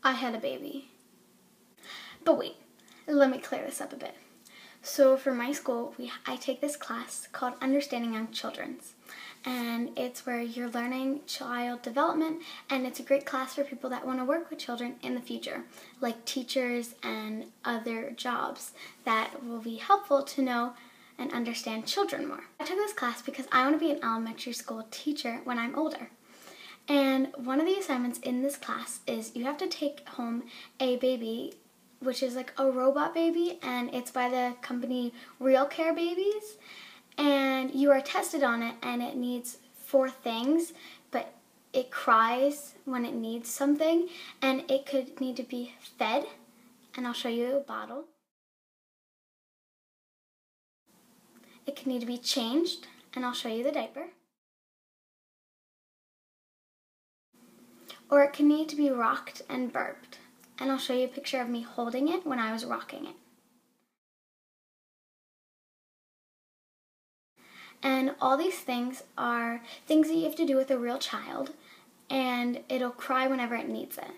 I had a baby. But wait, let me clear this up a bit. So for my school, I take this class called Understanding Young Children's. And it's where you're learning child development, and it's a great class for people that want to work with children in the future, like teachers and other jobs that will be helpful to know and understand children more. I took this class because I want to be an elementary school teacher when I'm older. And one of the assignments in this class is you have to take home a baby, which is like a robot baby, and it's by the company Real Care Babies. And you are tested on it, and it needs 4 things, but it cries when it needs something, and it could need to be fed, and I'll show you a bottle. It could need to be changed, and I'll show you the diaper. Or it can need to be rocked and burped, and I'll show you a picture of me holding it when I was rocking it. And all these things are things that you have to do with a real child, and it'll cry whenever it needs it.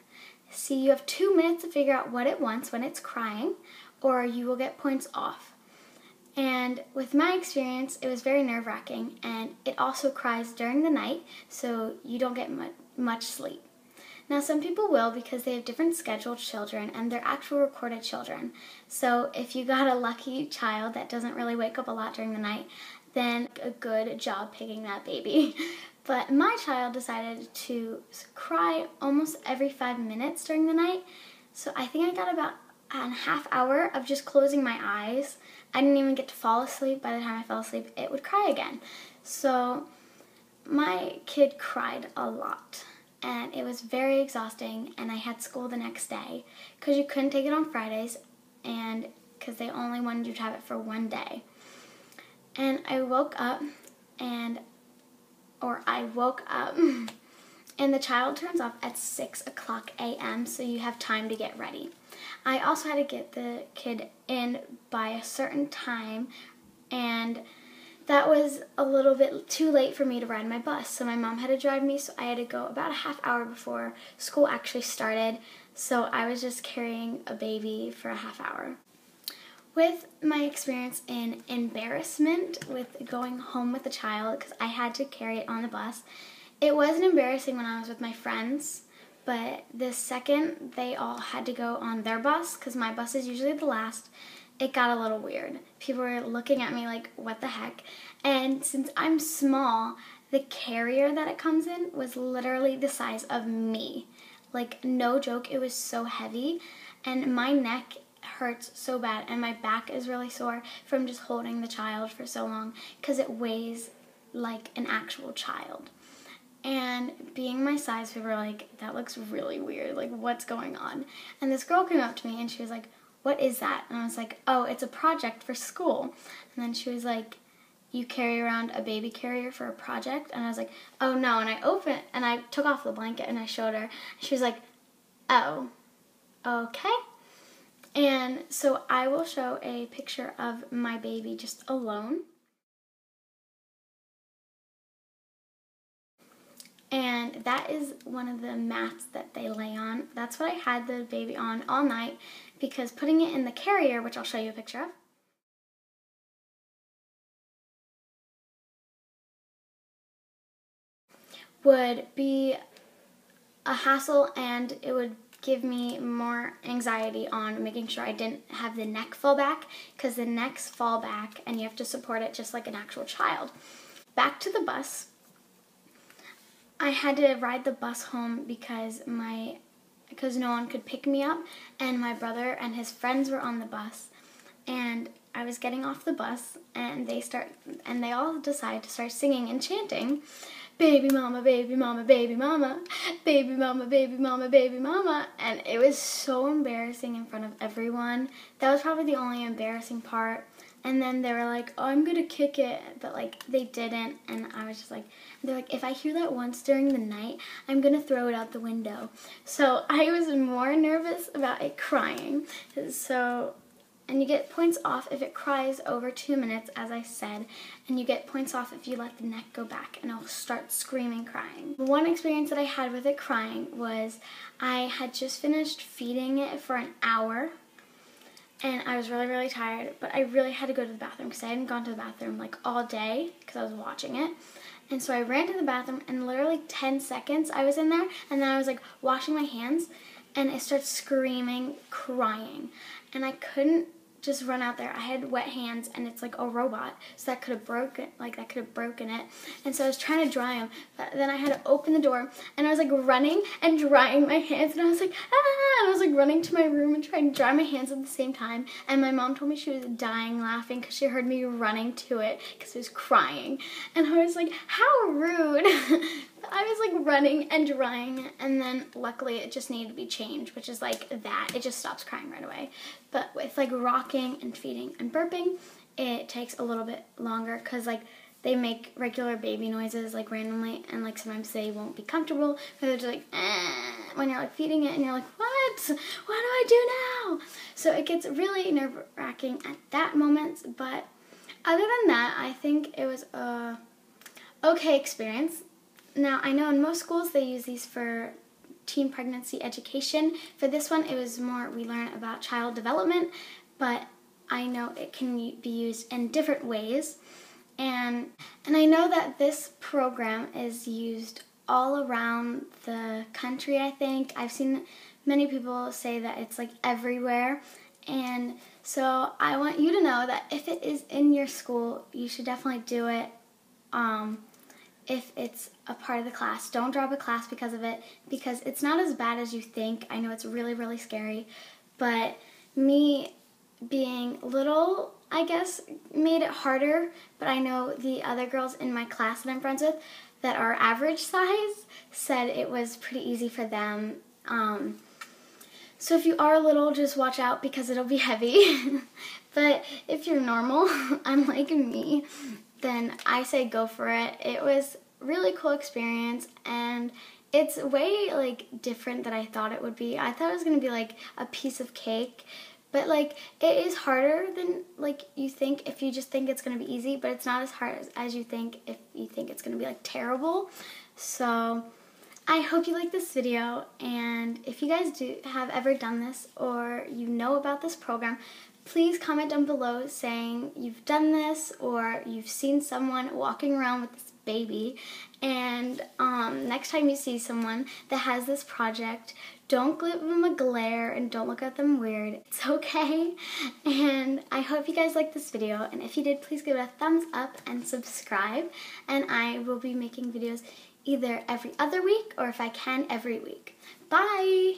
See, you have 2 minutes to figure out what it wants when it's crying, or you will get points off. And with my experience, it was very nerve-wracking, and it also cries during the night, so you don't get much sleep. Now, some people will because they have different scheduled children and they're actual recorded children. So if you got a lucky child that doesn't really wake up a lot during the night, then a good job picking that baby. But my child decided to cry almost every 5 minutes during the night. So I think I got about a half hour of just closing my eyes. I didn't even get to fall asleep. By the time I fell asleep, it would cry again. So my kid cried a lot, and it was very exhausting, and I had school the next day because you couldn't take it on Fridays, and because they only wanted you to have it for 1 day. And I woke up, and the child turns off at 6 o'clock a.m., so you have time to get ready. I also had to get the kid in by a certain time, and that was a little bit too late for me to ride my bus, so my mom had to drive me, so I had to go about a half hour before school actually started, so I was just carrying a baby for a half hour. With my experience in embarrassment with going home with a child, because I had to carry it on the bus, it wasn't embarrassing when I was with my friends, but the second they all had to go on their bus, because my bus is usually the last, it got a little weird. People were looking at me like, what the heck? And since I'm small, the carrier that it comes in was literally the size of me. Like, no joke, it was so heavy, and my neck hurts so bad, and my back is really sore from just holding the child for so long because it weighs like an actual child. And being my size, we were like, that looks really weird, like what's going on? And this girl came up to me and she was like, what is that? And I was like, oh, it's a project for school. And then she was like, you carry around a baby carrier for a project? And I was like, oh no. And I opened and I took off the blanket and I showed her. She was like, oh, okay. And so I will show a picture of my baby just alone. And that is one of the mats that they lay on. That's what I had the baby on all night, because putting it in the carrier, which I'll show you a picture of, would be a hassle, and it would give me more anxiety on making sure I didn't have the neck fall back, because the necks fall back and you have to support it just like an actual child. Back to the bus. I had to ride the bus home because no one could pick me up, and my brother and his friends were on the bus, and I was getting off the bus, and they all decide to start singing and chanting, baby mama, baby mama, baby mama, baby mama, baby mama, baby mama, and it was so embarrassing in front of everyone. That was probably the only embarrassing part. And then they were like, oh, I'm gonna kick it, but like they didn't, and I was just like, they're like, if I hear that once during the night, I'm gonna throw it out the window. So I was more nervous about it crying. So And you get points off if it cries over 2 minutes, as I said, and you get points off if you let the neck go back and it'll start screaming, crying. One experience that I had with it crying was I had just finished feeding it for an hour, and I was really, really tired, but I really had to go to the bathroom because I hadn't gone to the bathroom like all day because I was watching it. And so I ran to the bathroom, and literally 10 seconds I was in there, and then I was like washing my hands, and it started screaming, crying. And I couldn't just run out there. I had wet hands, and it's like a robot, so that could have broken it. And so I was trying to dry them, but then I had to open the door, and I was like running and drying my hands, and I was like, ah! And I was like running to my room and trying to dry my hands at the same time. And my mom told me she was dying laughing because she heard me running to it because it was crying. And I was like, how rude! I was like running and drying it, and then luckily it just needed to be changed, which is like that. It just stops crying right away. But with like rocking and feeding and burping, it takes a little bit longer because like they make regular baby noises like randomly, and like sometimes they won't be comfortable. They're just like, when you're like feeding it and you're like, what do I do now? So it gets really nerve-wracking at that moment, but other than that, I think it was a okay experience. Now, I know in most schools they use these for teen pregnancy education. For this one, it was more we learn about child development, but I know it can be used in different ways. And I know that this program is used all around the country, I think. I've seen many people say that it's like everywhere. And so I want you to know that if it is in your school, you should definitely do it. If it's a part of the class. Don't drop a class because of it, because it's not as bad as you think. I know it's really, really scary, but me being little, I guess, made it harder, but I know the other girls in my class that I'm friends with that are average size said it was pretty easy for them. So if you are little, just watch out because it'll be heavy. But if you're normal, unlike me, then I say go for it. It was a really cool experience, and it's way like different than I thought it would be. I thought it was going to be like a piece of cake, but like it is harder than like you think if you just think it's going to be easy, but it's not as hard as you think if you think it's going to be like terrible. So I hope you like this video, and if you guys have ever done this or you know about this program, please comment down below saying you've done this or you've seen someone walking around with this baby. And next time you see someone that has this project, don't give them a glare and don't look at them weird. It's okay. And I hope you guys liked this video, and if you did, please give it a thumbs up and subscribe. And I will be making videos either every other week or if I can every week. Bye!